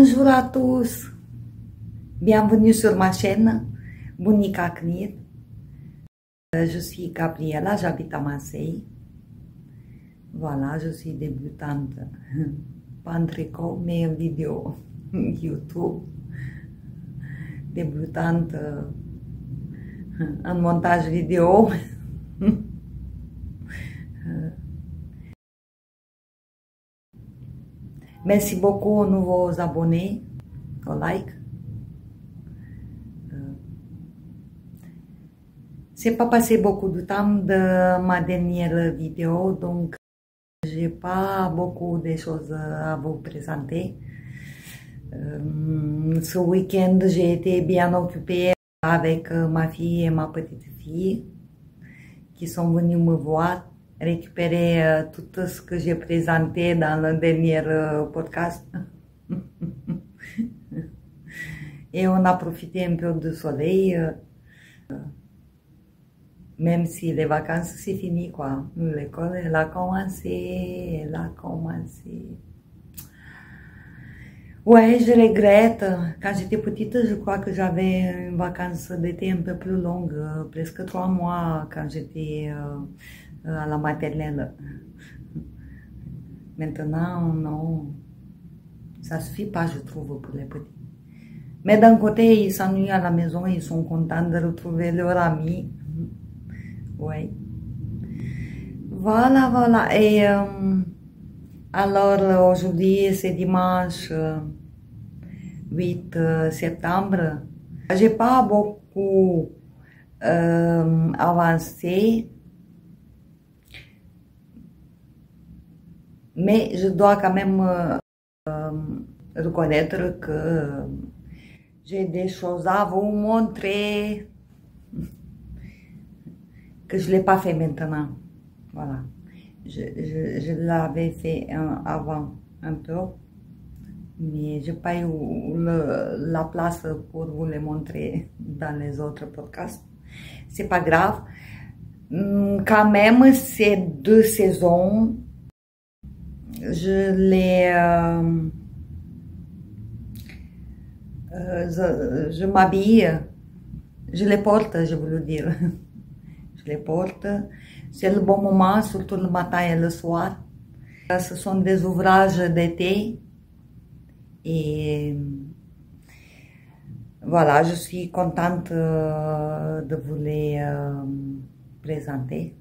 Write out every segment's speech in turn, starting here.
Bonjour à tous, bienvenue sur ma chaîne Bunica CNIR. Je suis Gabriela, j'habite à Marseille. Voilà, je suis débutante, pas en tricot, mais en vidéo YouTube. Débutante en montage vidéo. Merci beaucoup aux nouveaux abonnés, aux likes. C'est pas passé beaucoup de temps de ma dernière vidéo, donc j'ai pas beaucoup de choses à vous présenter. Ce week-end, j'ai été bien occupée avec ma fille et ma petite fille qui sont venues me voir, récupérer tout ce que j'ai présenté dans le dernier podcast. Et on a profité un peu du soleil, même si les vacances c'est fini quoi. L'école elle a commencé, Ouais, je regrette. Quand j'étais petite, je crois que j'avais une vacance d'été un peu plus longue, presque 3 mois quand j'étais à la maternelle. Maintenant, non, ça suffit pas, je trouve, pour les petits. Mais d'un côté, ils s'ennuient à la maison, ils sont contents de retrouver leurs amis. Ouais. Voilà. Et alors, aujourd'hui, c'est dimanche 8 septembre. J'ai pas beaucoup avancé, mais je dois quand même reconnaître que j'ai des choses à vous montrer que je ne l'ai pas fait maintenant. Voilà. Je l'avais fait avant un peu, mais je n'ai pas eu la place pour vous les montrer dans les autres podcasts. C'est pas grave. Quand même, ces 2 saisons, je m'habille, je les porte, je veux dire. Je les porte. C'est le bon moment, surtout le matin et le soir. Ce sont des ouvrages d'été. Et voilà, je suis contente de vous les présenter.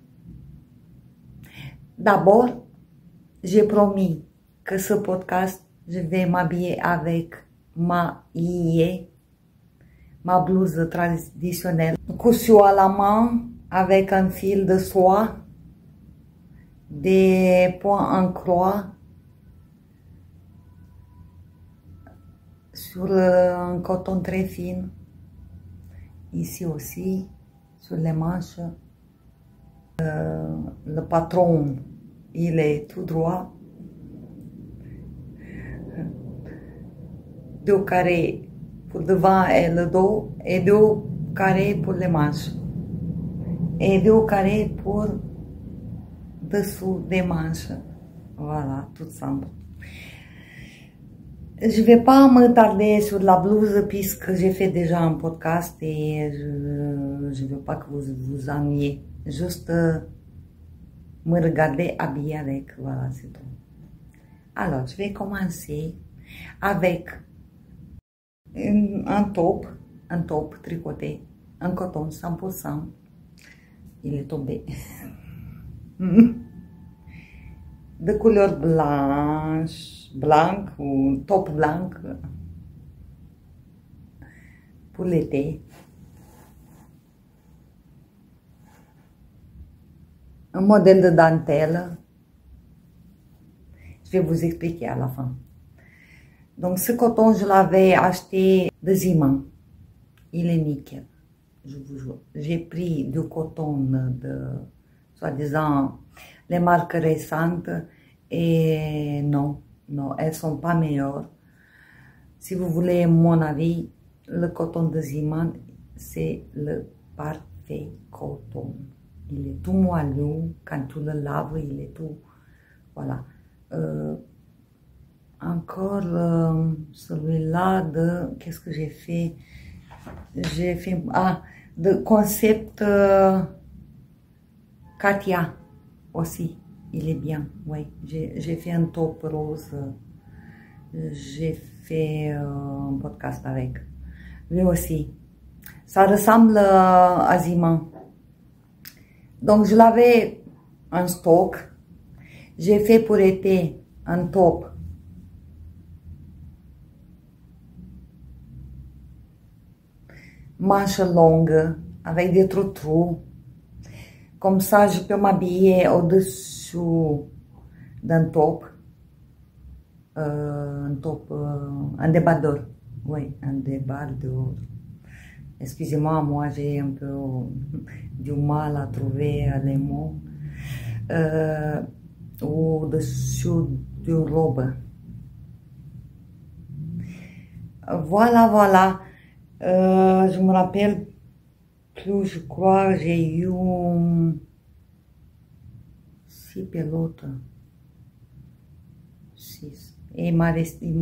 D'abord, j'ai promis que ce podcast, je vais m'habiller avec ma yé, ma blouse traditionnelle, cousue à la main avec un fil de soie, des points en croix sur un coton très fin, ici aussi, sur les manches. Le patron, il est tout droit. 2 carrés pour devant et le dos, et 2 carrés pour les manches, et 2 carrés pour dessous des manches. Voilà, tout simple. Je vais pas me tarder sur la blouse puisque j'ai fait déjà un podcast et je veux pas que vous vous ennuyez. Juste me regarder habillée avec, voilà, c'est tout. Alors, je vais commencer avec un top tricoté, en coton 100%. Il est tombé. De couleur blanc ou top blanc pour l'été. Un modèle de dentelle. Je vais vous expliquer à la fin. Donc ce coton, je l'avais acheté de Ziman. Il est nickel, je vous jure. J'ai pris du coton de, soi-disant, les marques récentes et non, elles sont pas meilleures. Si vous voulez mon avis, le coton de Ziman, c'est le parfait coton. Il est tout moelleux, quand tu le laves, il est tout, voilà. encore celui-là de, qu'est-ce que j'ai fait? J'ai fait, de concept Katia aussi, il est bien, oui. J'ai fait un top rose, j'ai fait un podcast avec lui aussi. Ça ressemble à Ziman. Donc je l'avais en stock. J'ai fait pour été un top. Manche longue, avec des trous. Comme ça, je peux m'habiller au-dessous d'un top. Un débardeur. Oui, un débardeur. Excusez-moi, moi j'ai un peu du mal à trouver les mots. Au-dessous d'une robe. Voilà. Je me rappelle plus, je crois, j'ai eu 6 pelotes. 6. Et il m'a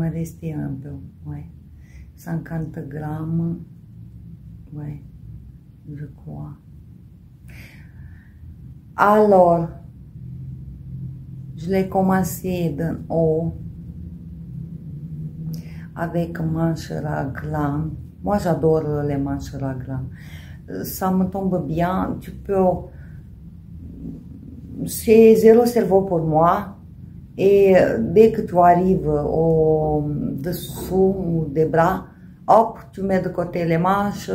resté un peu, ouais. 50 grammes, ouais, je crois. Alors, je l'ai commencé d'en haut avec manches raglan. Moi, j'adore les manches raglan. Ça me tombe bien. Tu peux... C'est zéro cerveau pour moi. Et dès que tu arrives au-dessous des bras, hop, tu mets de côté les manches,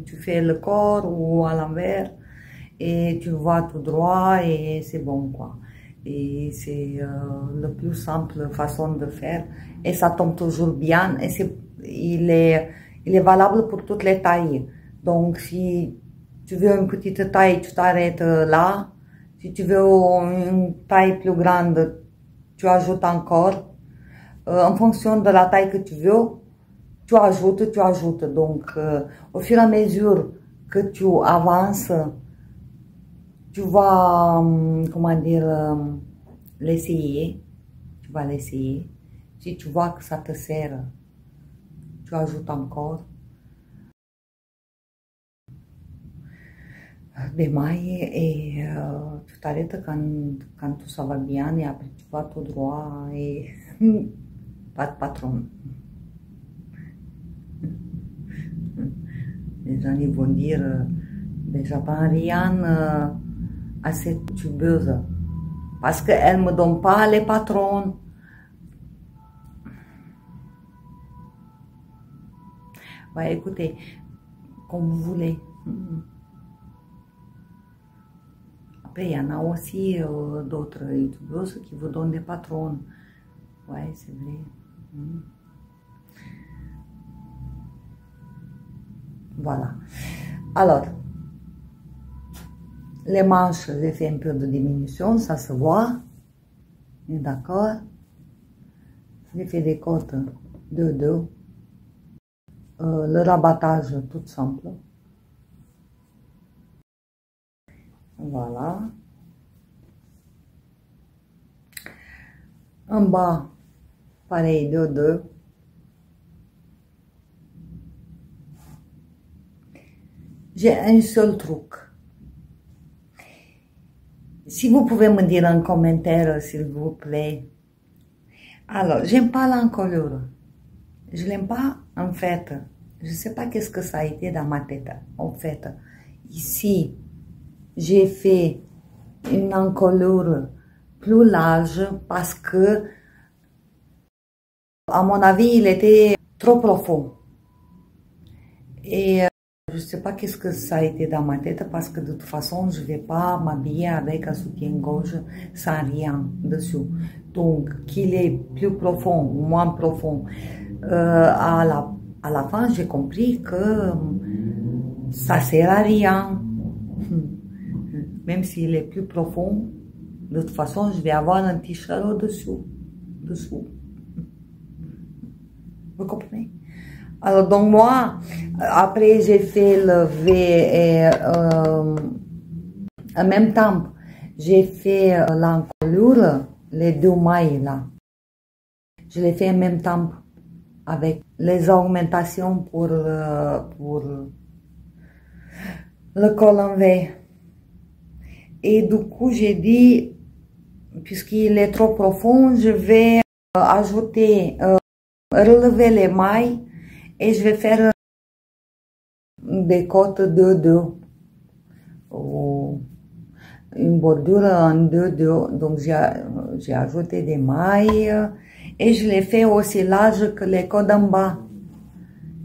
tu fais le corps ou à l'envers. Et tu vas tout droit et c'est bon, quoi. Et c'est la plus simple façon de faire. Et ça tombe toujours bien. Et il est valable pour toutes les tailles. Donc, si tu veux une petite taille, tu t'arrêtes là. Si tu veux une taille plus grande, tu ajoutes encore. En fonction de la taille que tu veux, tu ajoutes. Donc, au fur et à mesure que tu avances, tu vas, comment dire, l'essayer. Tu vas l'essayer. Si tu vois que ça te sert, tu ajoutes encore des mailles et tu t'arrêtes quand tout ça va bien et après tu vas tout droit et pas de patron. Les gens ils vont dire, mais j'apprends rien à cette tubeuse parce qu'elle ne me donne pas les patrons. Ouais, écoutez, comme vous voulez. Après, il y en a aussi d'autres youtubeuses qui vous donnent des patrons. Ouais, c'est vrai. Voilà. Alors, les manches, j'ai fait un peu de diminution, ça se voit. D'accord. J'ai fait des côtes de 2. Le rabattage tout simple. Voilà. En bas, pareil, de 2. J'ai un seul truc. Si vous pouvez me dire en commentaire, s'il vous plaît. Alors, j'aime pas l'encolure. Je l'aime pas, en fait. Je sais pas qu'est-ce que ça a été dans ma tête. En fait, ici, j'ai fait une encolure plus large parce que, à mon avis, il était trop profond. Et je sais pas qu'est-ce que ça a été dans ma tête parce que de toute façon, je vais pas m'habiller avec un soutien-gorge sans rien dessous. Donc, qu'il est plus profond ou moins profond, à la fin, j'ai compris que ça sert à rien. Même s'il est plus profond, de toute façon, je vais avoir un t-shirt au-dessous. Vous comprenez? Alors, donc moi, après, j'ai fait le V et en même temps, j'ai fait l'encolure, les 2 mailles là. Je l'ai fait en même temps avec les augmentations pour le col en V. Et du coup, j'ai dit, puisqu'il est trop profond, je vais ajouter, relever les mailles et je vais faire des côtes 2-2. Une bordure en 2-2. Donc, j'ai ajouté des mailles et je les fais aussi larges que les côtes en bas.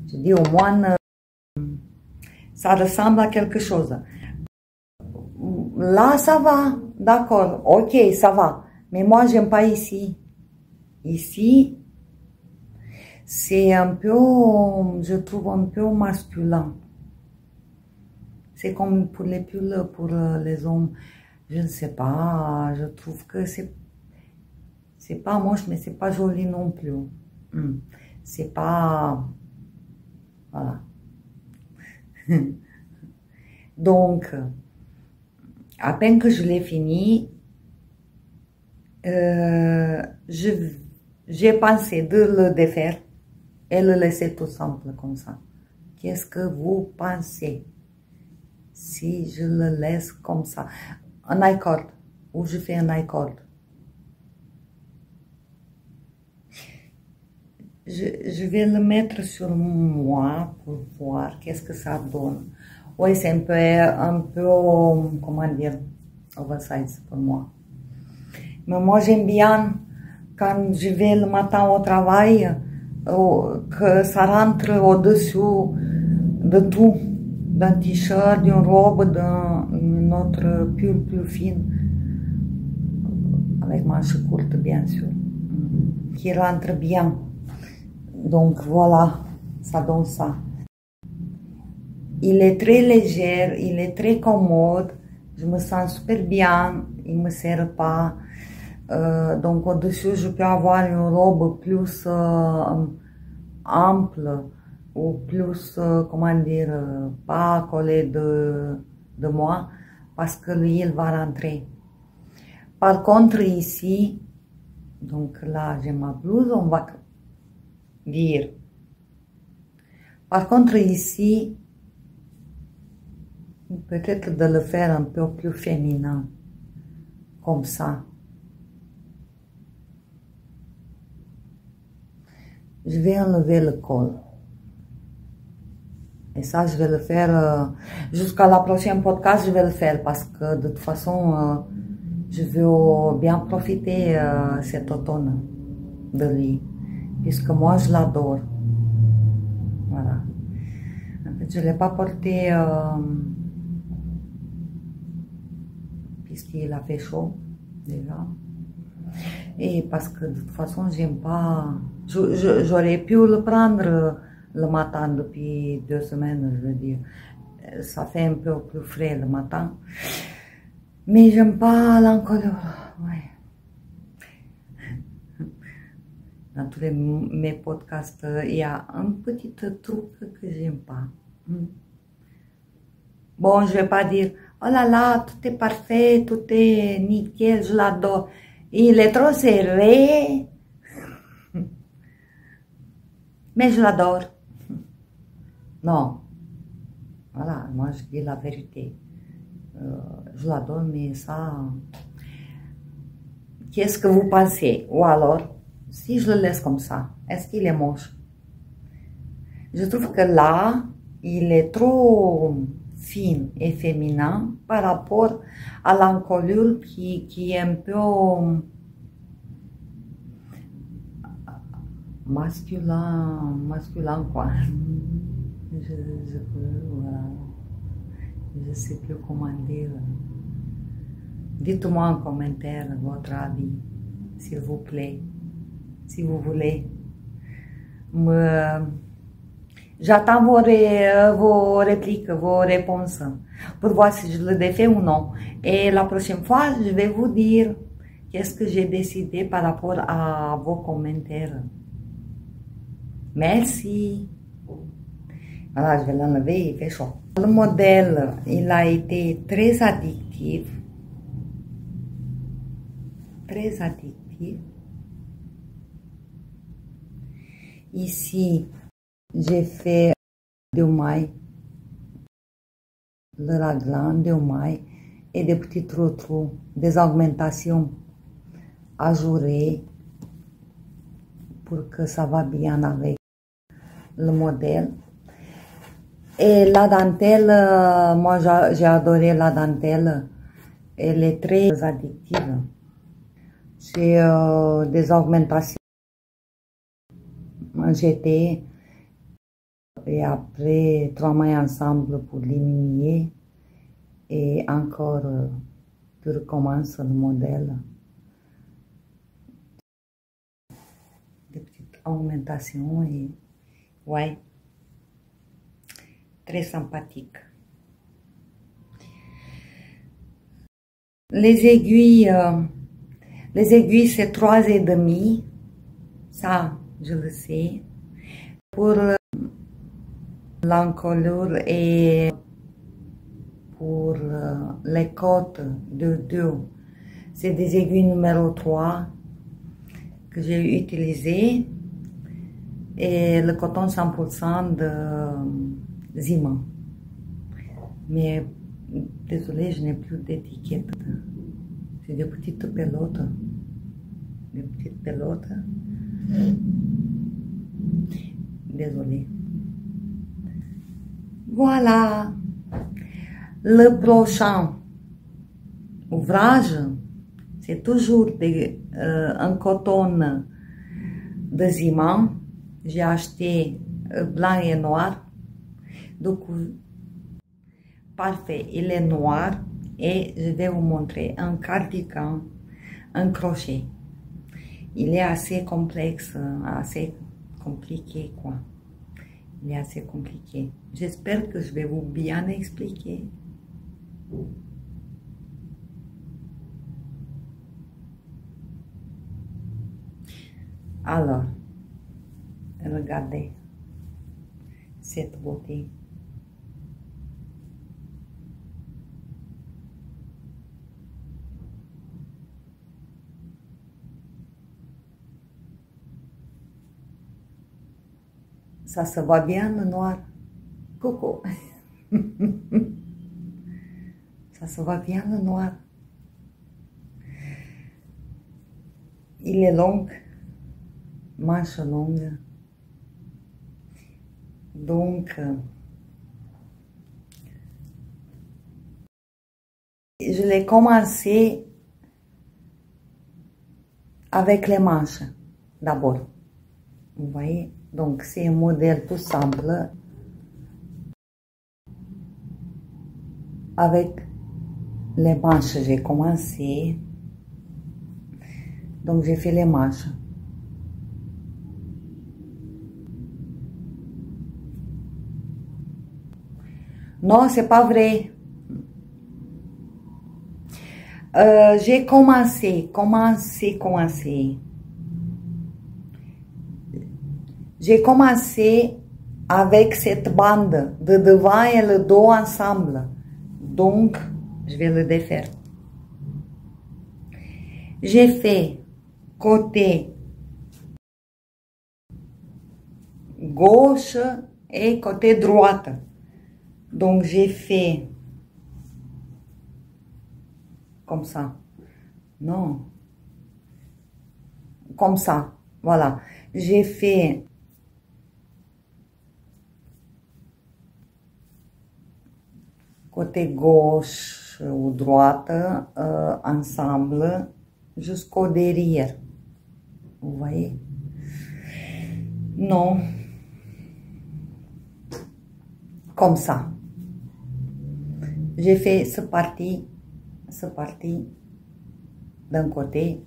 Je dis au moins, ça ressemble à quelque chose. Là, ça va, d'accord, ok, ça va. Mais moi, j'aime pas ici. Ici, c'est un peu, je trouve un peu masculin. C'est comme pour les pulls, pour les hommes. Je ne sais pas, je trouve que c'est pas moche, mais c'est pas joli non plus. C'est pas, voilà. Donc, à peine que je l'ai fini, j'ai pensé de le défaire et le laisser tout simple comme ça. Qu'est-ce que vous pensez si je le laisse comme ça? Un I-cord, ou je fais un I-cord. Je vais le mettre sur moi pour voir qu'est-ce que ça donne. Oui, c'est un peu, comment dire, oversize pour moi. Mais moi, j'aime bien quand je vais le matin au travail, que ça rentre au-dessus de tout, d'un t-shirt, d'une robe, d'une autre pull plus fine, avec manches courtes, bien sûr, qui rentre bien. Donc voilà, ça donne ça. Il est très léger, il est très commode, je me sens super bien, il me serre pas. Donc au-dessus, je peux avoir une robe plus ample ou plus, comment dire, pas collée de moi, parce que lui, il va rentrer. Par contre, ici, donc là, j'ai ma blouse, on va dire. Par contre, ici, peut-être de le faire un peu plus féminin, comme ça. Je vais enlever le col. Et ça, je vais le faire jusqu'à la prochaine podcast, je vais le faire parce que de toute façon, je veux bien profiter cet automne de lui, puisque moi, je l'adore. Voilà. En fait, je ne l'ai pas porté puisqu'il a fait chaud déjà. Et parce que de toute façon, j'aime pas. J'aurais pu le prendre le matin depuis 2 semaines, je veux dire. Ça fait un peu plus frais le matin. Mais j'aime pas l'encolure. Ouais. Dans tous mes podcasts, il y a un petit truc que j'aime pas. Bon, je vais pas dire, oh là là, tout est parfait, tout est nickel, je l'adore. Il est trop serré, mais je l'adore. Non, voilà, moi je dis la vérité. Je l'adore, mais ça, qu'est-ce que vous pensez? Ou alors, si je le laisse comme ça, est-ce qu'il est moche? Je trouve que là, il est trop fin et féminin par rapport à l'encolure qui est un peu masculin quoi. Je sais plus comment dire. Dites-moi en commentaire votre avis, s'il vous plaît, si vous voulez. J'attends vos répliques, vos réponses pour voir si je le défais ou non. Et la prochaine fois, je vais vous dire qu'est-ce que j'ai décidé par rapport à vos commentaires. Merci. Voilà, je vais l'enlever, il fait chaud. Le modèle, il a été très addictif. Très addictif. Ici, j'ai fait 2 mailles, le raglan, 2 mailles et des petits trous, des augmentations ajourées pour que ça va bien avec le modèle. Et la dentelle, moi j'ai adoré la dentelle, elle est très addictive. C'est des augmentations jetées et après 3 mailles ensemble pour diminuer et encore tu recommences le modèle. Des petites augmentations et ouais, très sympathique. Les aiguilles c'est 3,5, ça je le sais. Pour l'encolure et pour les côtes de 2, c'est des aiguilles numéro 3 que j'ai utilisé et le coton 100% de Zima. Mais désolé, je n'ai plus d'étiquette. C'est des petites pelotes. Des petites pelotes. Désolé. Voilà. Le prochain ouvrage, c'est toujours un coton de Zima. J'ai acheté blanc et noir. Donc, parfait, il est noir et je vais vous montrer un cardigan, un crochet. Il est assez complexe, assez compliqué quoi. Il est assez compliqué. J'espère que je vais vous bien expliquer. Alors, regardez cette beauté. Ça se voit bien le noir. Coucou. Ça se voit bien le noir. Il est long, manche longue. Donc, je l'ai commencé avec les manches d'abord. Vous voyez? Donc, c'est un modèle tout simple. Avec les manches, j'ai commencé. Donc, j'ai fait les manches. Non, c'est pas vrai. J'ai commencé. J'ai commencé avec cette bande de devant et le dos ensemble. Donc, je vais le défaire. J'ai fait côté gauche et côté droite. Donc, j'ai fait comme ça. Non. Comme ça. Voilà. J'ai fait côté gauche ou droite ensemble jusqu'au derrière. Vous voyez? Non. Comme ça. J'ai fait ce parti d'un côté.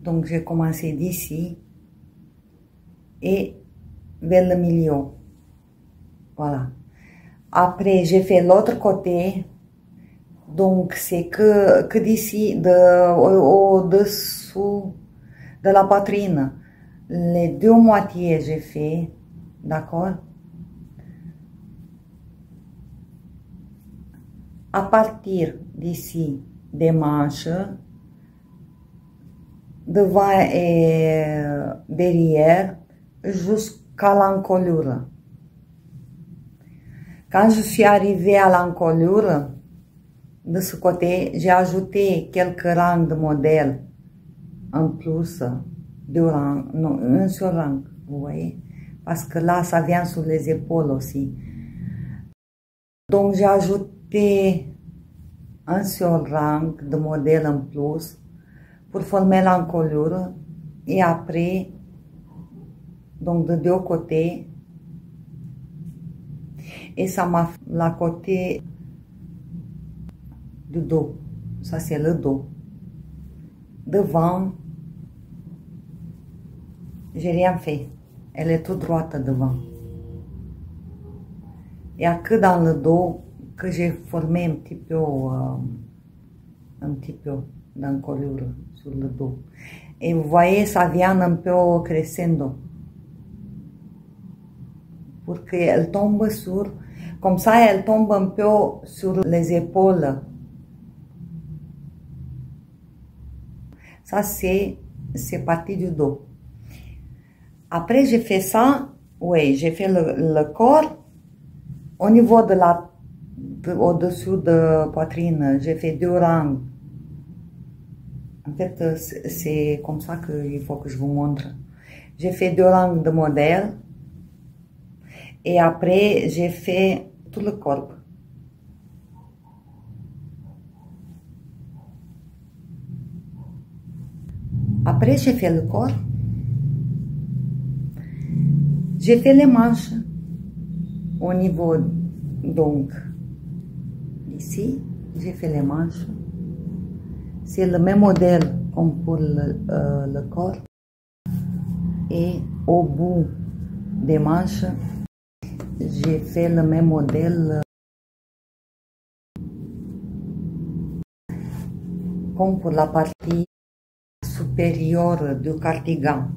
Donc, j'ai commencé d'ici et vers le milieu. Voilà. Après, j'ai fait l'autre côté. Donc, c'est que d'ici, au-dessous de la poitrine. Les 2 moitiés, j'ai fait. D'accord? À partir d'ici, des manches, devant et derrière, jusqu'à l'encolure. Quand je suis arrivée à l'encolure, de ce côté, j'ai ajouté quelques rangs de modèles en plus, deux rangs, non, un seul rang, vous voyez, parce que là, ça vient sur les épaules aussi. Donc, j'ai ajouté un seul rang de modèles en plus pour former l'encolure et après, donc de deux côtés, et ça m'a fait la côté du dos, ça c'est le dos. Devant, j'ai rien fait, elle est toute droite devant. Il n'y a que dans le dos que j'ai formé un petit peu d'encolure sur le dos. Et vous voyez, ça vient un peu crescendo. Pour qu'elle tombe sur, comme ça, elle tombe un peu sur les épaules. Ça, c'est parti du dos. Après, j'ai fait ça, oui, j'ai fait le corps. Au niveau de au-dessus de poitrine, j'ai fait deux rangs. En fait, c'est comme ça qu'il faut que je vous montre. J'ai fait deux rangs de modèles. Et après, j'ai fait tout le corps. Après, j'ai fait le corps. J'ai fait les manches au niveau, donc, ici, j'ai fait les manches. C'est le même modèle comme pour le corps. Et au bout des manches, j'ai fait le même modèle comme pour la partie supérieure du cardigan.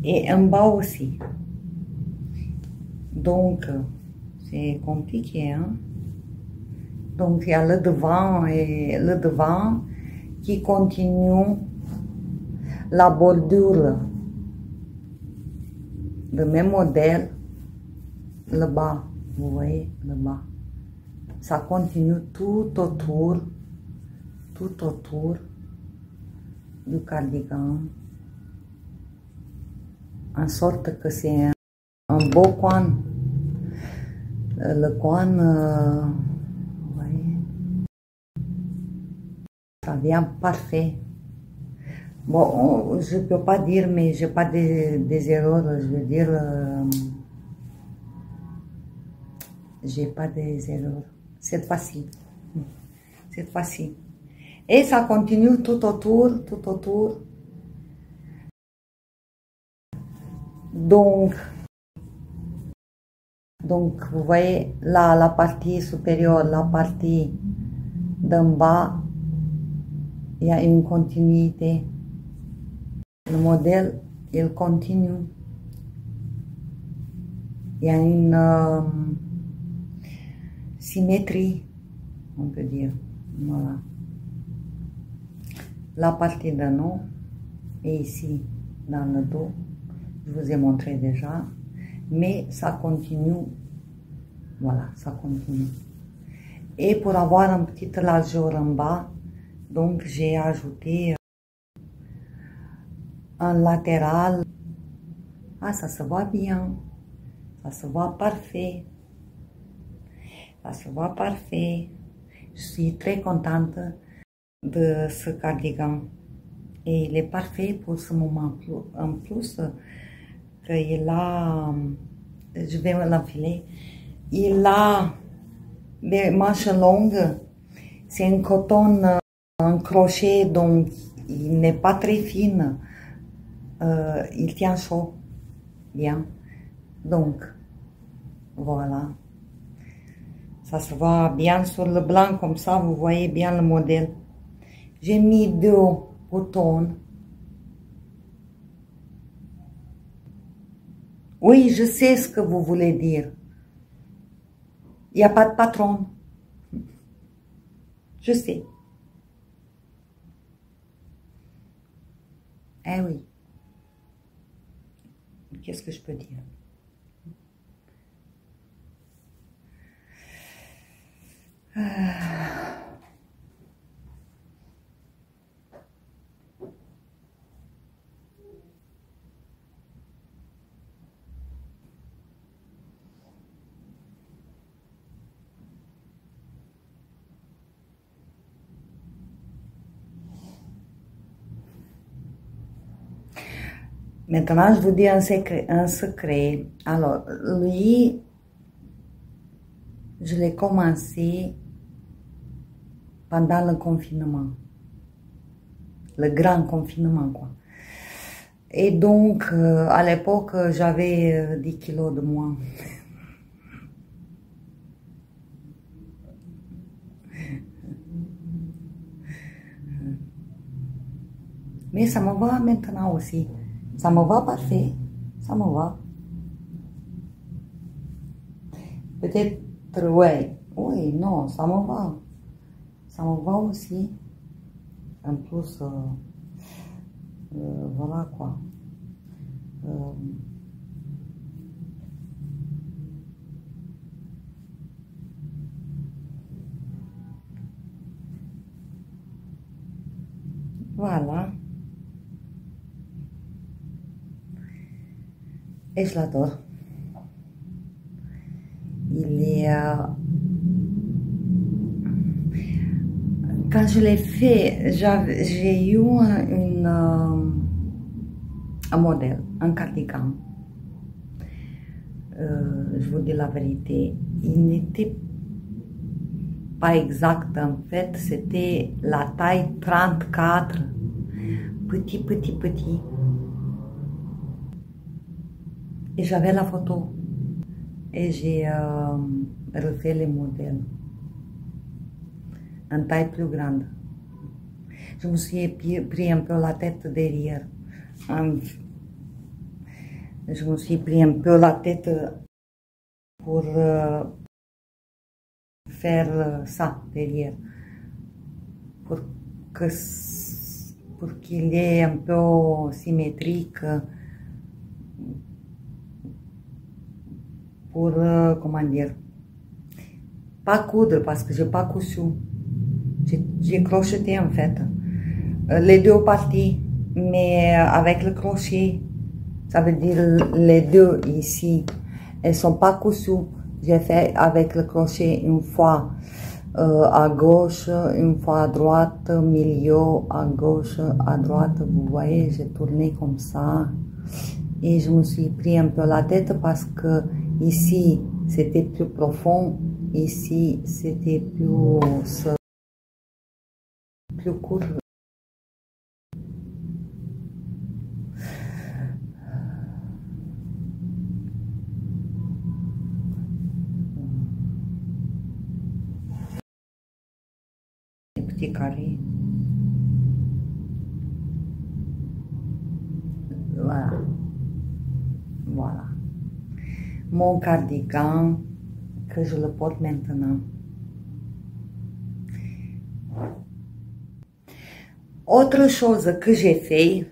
Et en bas aussi. Donc, c'est compliqué, hein? Donc, il y a le devant et le devant qui continue la bordure. Le même modèle, le bas, vous voyez, le bas. Ça continue tout autour du cardigan. En sorte que c'est un beau coin. Le coin, vous voyez, ça vient parfait. Bon, je peux pas dire, mais j'ai pas des erreurs, je veux dire, j'ai pas des erreurs. Cette fois-ci. Cette fois-ci. Et ça continue tout autour. Donc, vous voyez, là, la partie supérieure, la partie d'en bas, il y a une continuité. Le modèle, il continue. Il y a une symétrie, on peut dire. Voilà. La partie d'un nom est ici, dans le dos. Je vous ai montré déjà. Mais ça continue. Voilà, ça continue. Et pour avoir une petite largeur en bas, donc j'ai ajouté un latéral. Ah, ça se voit bien. Ça se voit parfait. Ça se voit parfait. Je suis très contente de ce cardigan. Et il est parfait pour ce moment. En plus, qu'il a, je vais l'enfiler, il a des manches longues. C'est un coton en crochet, donc il n'est pas très fin. Il tient chaud, bien. Donc, voilà. Ça se voit bien sur le blanc, comme ça, vous voyez bien le modèle. J'ai mis deux boutons. Oui, je sais ce que vous voulez dire. Il n'y a pas de patron. Je sais. Eh oui. Ok. qu'est-ce que je peux dire? Maintenant, je vous dis un secret. Alors, lui, je l'ai commencé pendant le confinement. Le grand confinement, quoi. Et donc, à l'époque, j'avais 10 kilos de moins. Mais ça me va maintenant aussi. Ça me va parfait. Ça me va. Peut-être, ouais. Oui, non, ça me va. Ça me va aussi. En plus, voilà quoi. Voilà. Et je l'adore. Il est... quand je l'ai fait, j'ai eu un modèle, un cardigan. Je vous dis la vérité, il n'était pas exact en fait, c'était la taille 34, petit, petit, petit. Et j'avais la photo. Et j'ai refait les modèles en taille plus grande. Je me suis pris un peu la tête derrière. Je me suis pris un peu la tête pour faire ça derrière. Pour qu'il est un peu symétrique. Pour, comment dire, pas coudre parce que j'ai pas cousu. J'ai crocheté en fait. Les deux parties, mais avec le crochet. Ça veut dire les deux ici. Elles sont pas cousues. J'ai fait avec le crochet une fois à gauche, une fois à droite, milieu, à gauche, à droite. Vous voyez, j'ai tourné comme ça. Et je me suis pris un peu la tête parce que ici, c'était plus profond. Ici, c'était plus court. Les petits carrés. Voilà. Voilà. Mon cardigan que je le porte maintenant. Autre chose que j'ai fait,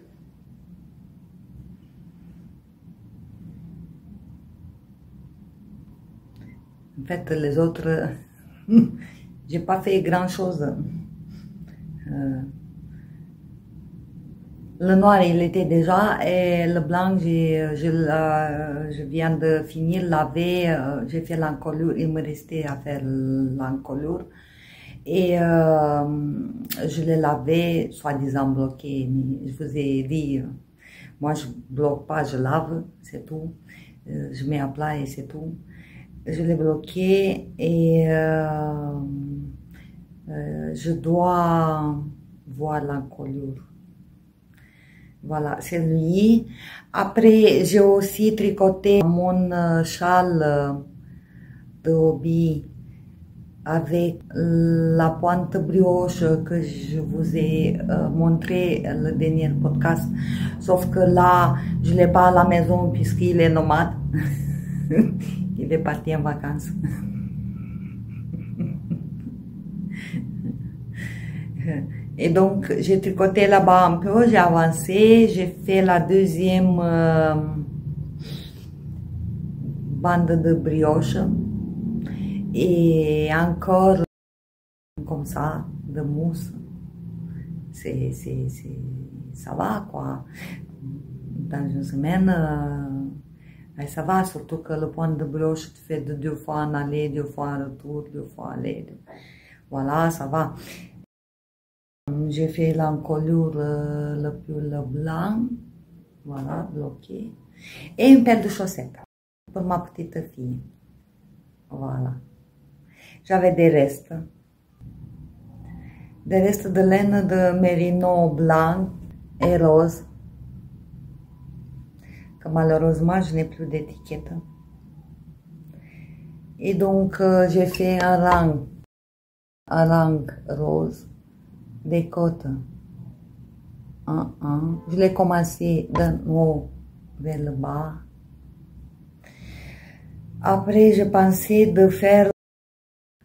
en fait les autres, j'ai pas fait grand chose. Le noir il était déjà et le blanc je viens de finir laver, j'ai fait l'encolure, il me restait à faire l'encolure. Et je l'ai lavé, soi-disant bloqué, mais je vous ai dit, moi je bloque pas, je lave, c'est tout. Je mets à plat et c'est tout. Je l'ai bloqué et je dois voir l'encolure. Voilà, c'est lui. Après, j'ai aussi tricoté mon châle de hobby avec la pointe brioche que je vous ai montré le dernier podcast. Sauf que là, je ne l'ai pas à la maison puisqu'il est nomade. Il est parti en vacances. Et donc, j'ai tricoté là-bas un peu, j'ai avancé, j'ai fait la deuxième bande de brioche et encore comme ça de mousse. Ça va quoi. Dans une semaine, ça va, surtout que le pain de brioche tu fais de 2 fois en aller, 2 fois en retour, 2 fois aller. Voilà, ça va. J'ai fait l'encolure, le pull blanc, voilà, bloqué, et une paire de chaussettes pour ma petite fille. Voilà. J'avais des restes de laine de mérino blanc et rose, que malheureusement je n'ai plus d'étiquette. Et donc j'ai fait un rang rose des côtes. Je l'ai commencé d'en haut vers le bas. Après, je pensais de faire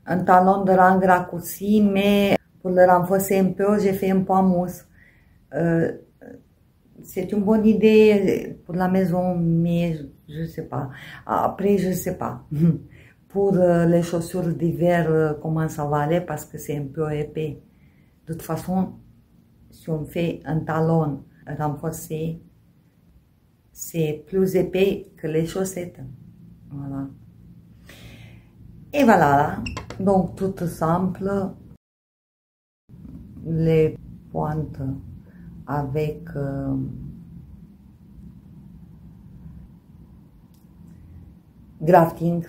un talon de rang raccourci, mais pour le renforcer un peu, j'ai fait un point mousse. C'est une bonne idée pour la maison, mais je sais pas. Après, je sais pas. Pour les chaussures d'hiver, comment ça va aller, parce que c'est un peu épais. De toute façon, si on fait un talon renforcé, c'est plus épais que les chaussettes. Voilà. Et voilà, donc tout simple, les pointes avec grafting.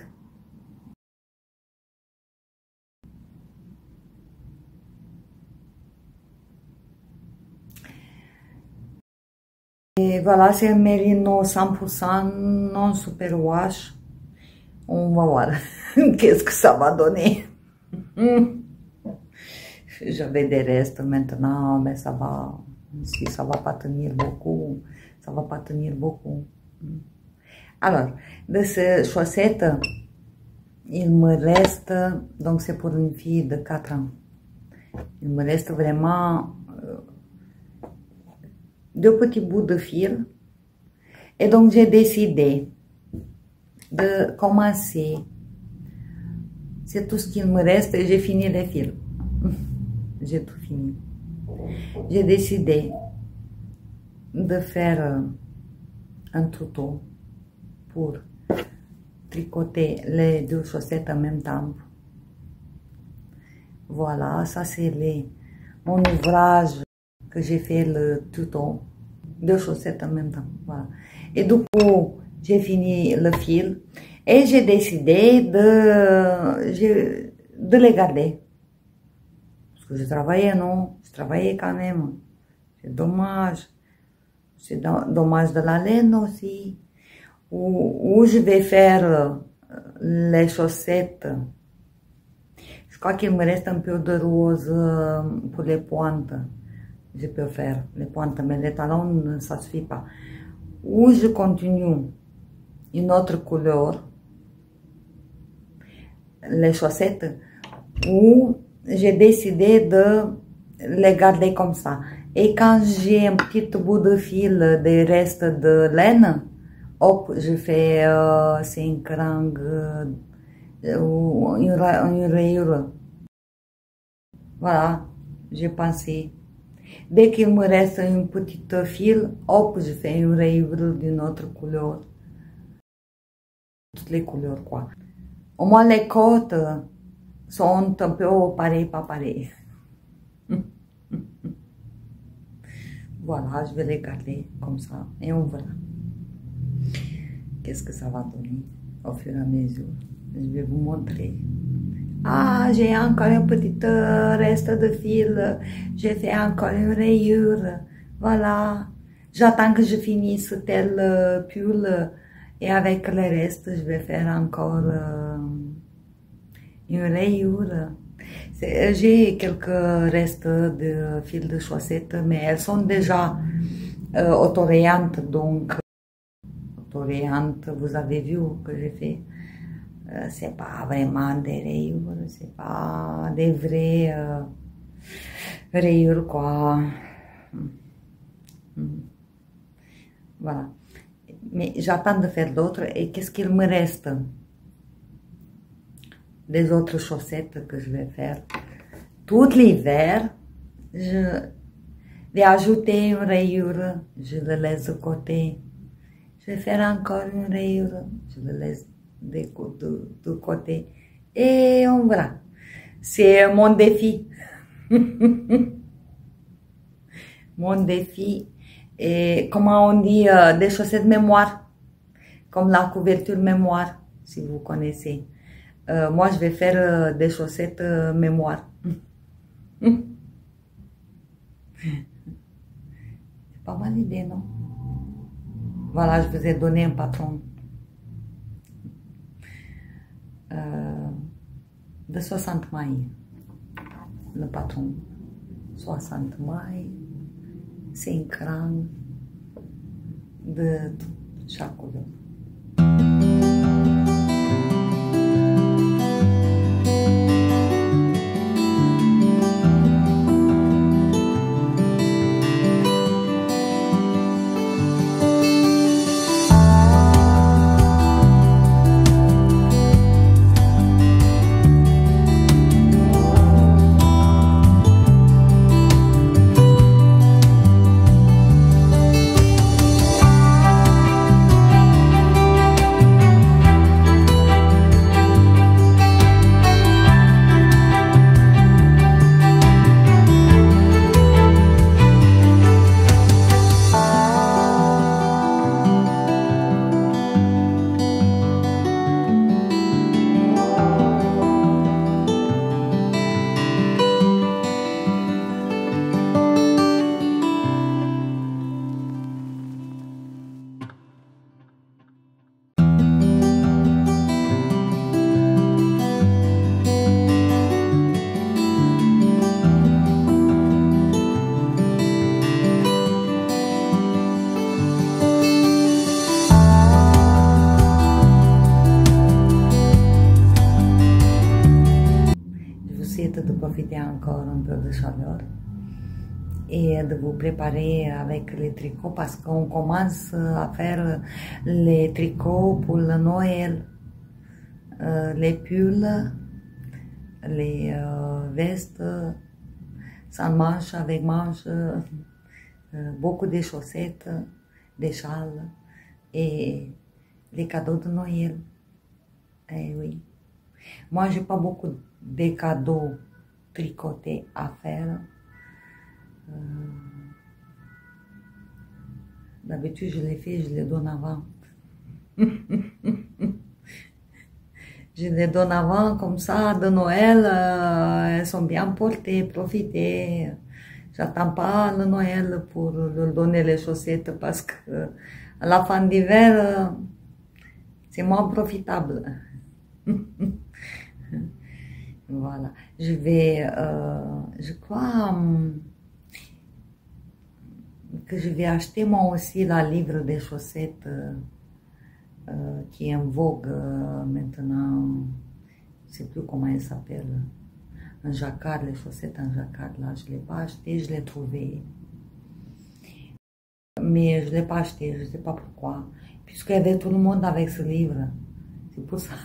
Et voilà, c'est un mérino 100% non superwash. On va voir qu'est-ce que ça va donner. J'avais des restes maintenant, mais ça va. Si ça va pas tenir beaucoup, ça va pas tenir beaucoup. Alors, de ces chaussettes, il me reste, donc c'est pour une fille de 4 ans. Il me reste vraiment 2 petits bouts de fil. Et donc j'ai décidé de commencer. C'est tout ce qu'il me reste et j'ai fini les fils. J'ai tout fini. J'ai décidé de faire un tuto pour tricoter les 2 chaussettes en même temps. Voilà, ça c'est mon ouvrage que j'ai fait le tuto. 2 chaussettes en même temps. Voilà. Et du coup, j'ai fini le fil et j'ai décidé de les garder. Parce que je travaillais, non? Je travaillais quand même. C'est dommage. C'est dommage de la laine aussi. Où je vais faire les chaussettes. Je crois qu'il me reste un peu de rose pour les pointes. Je peux faire les pointes, mais les talons, ça ne suffit pas. Ou je continue une autre couleur, les chaussettes, ou j'ai décidé de les garder comme ça. Et quand j'ai un petit bout de fil des restes de laine, hop, je fais 5 rangs ou une rayure. Voilà, j'ai pensé. Dès qu'il me reste une petite fil, hop, je fais une rayure d'une autre couleur. Toutes les couleurs, quoi. Au moins, les côtes sont un peu pareilles, pas pareilles. Voilà, je vais les garder comme ça et on verra. Qu'est-ce que ça va donner au fur et à mesure. Je vais vous montrer. Ah, j'ai encore un petit reste de fil. J'ai fait encore une rayure. Voilà. J'attends que je finisse tel pull. Et avec le reste, je vais faire encore une rayure. J'ai quelques restes de fil de chaussettes, mais elles sont déjà autorayantes. Donc, autorayantes, vous avez vu que j'ai fait. C'est pas vraiment des rayures, c'est pas des vraies rayures, quoi. Voilà. Mais j'attends de faire d'autres et qu'est-ce qu'il me reste? Des autres chaussettes que je vais faire. Tout l'hiver, je vais ajouter une rayure, je le laisse de côté. Je vais faire encore une rayure, je le laisse de côté. Et on verra. C'est mon défi. Mon défi. Et comment on dit, des chaussettes mémoire. Comme la couverture mémoire, si vous connaissez. Moi, je vais faire des chaussettes mémoire. C'est pas mal l'idée, non? Voilà, je vous ai donné un patron de 60 mailles. Le patron, 60 mailles, 5 rangs de chaque couleur. De profiter encore un peu de chaleur et de vous préparer avec les tricots parce qu'on commence à faire les tricots pour le Noël, les pulls, les vestes sans manches, avec manches, beaucoup de chaussettes, des châles et les cadeaux de Noël. Eh oui. Moi, j'ai pas beaucoup de cadeaux tricotés à faire. D'habitude, je les fais, je les donne avant. Je les donne avant, comme ça, de Noël, elles sont bien portées, profitez. J'attends pas le Noël pour leur donner les chaussettes parce que à la fin d'hiver, c'est moins profitable. Voilà, je vais, je crois que je vais acheter moi aussi la livre des chaussettes qui est en vogue maintenant, je ne sais plus comment elle s'appelle, un jacquard, les chaussettes en jacquard, là, je ne l'ai pas acheté, je l'ai trouvé. Mais je ne l'ai pas acheté, je ne sais pas pourquoi, puisqu'il y avait tout le monde avec ce livre, c'est pour ça.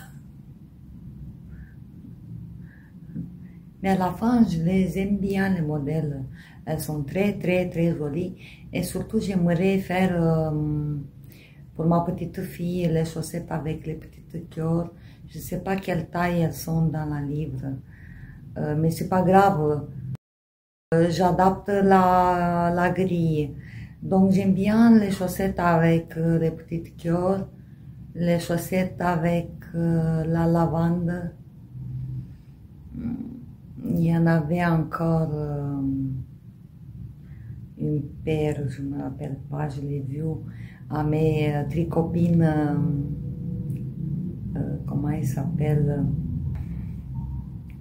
Mais à la fin, je les aime bien, les modèles. Elles sont très, très, très jolies. Et surtout, j'aimerais faire pour ma petite fille les chaussettes avec les petites cœurs. Je ne sais pas quelle taille elles sont dans la livre. Mais c'est pas grave. J'adapte la grille. Donc, j'aime bien les chaussettes avec les petites cœurs. Les chaussettes avec la lavande. Il y en avait encore une paire, je ne me rappelle pas, je l'ai vue à mes tricopines, comment elle s'appelle,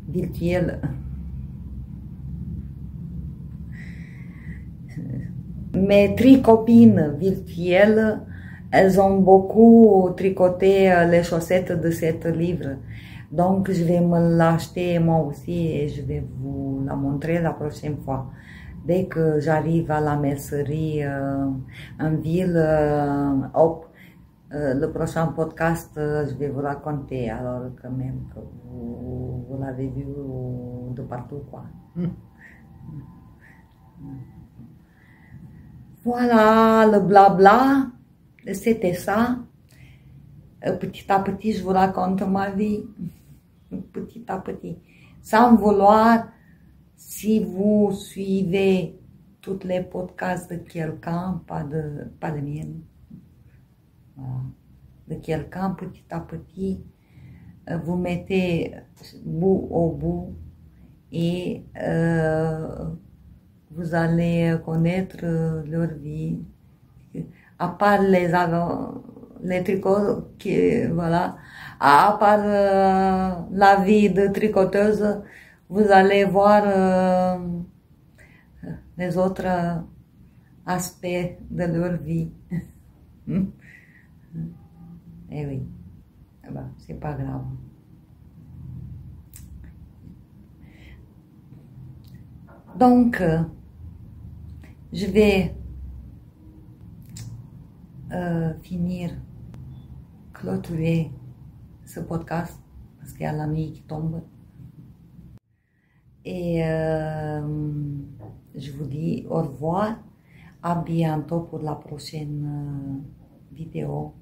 virtuelles. Mes tricopines virtuelles, elles ont beaucoup tricoté les chaussettes de cette livre. Donc, je vais me l'acheter moi aussi et je vais vous la montrer la prochaine fois. Dès que j'arrive à la mercerie en ville, hop, Le prochain podcast, je vais vous raconter, alors quand même que vous l'avez vu de partout, quoi. Voilà, le blabla, c'était ça. Petit à petit, je vous raconte ma vie, petit à petit, sans vouloir. Si vous suivez tous les podcasts de quelqu'un, pas de mienne, voilà, de quelqu'un, petit à petit, vous mettez bout au bout et vous allez connaître leur vie. À part les tricots, voilà, à part la vie de tricoteuse, vous allez voir les autres aspects de leur vie. Eh oui, ben, c'est pas grave. Donc, je vais finir, clôturer ce podcast parce qu'il y a la nuit qui tombe. Et je vous dis au revoir, à bientôt pour la prochaine vidéo.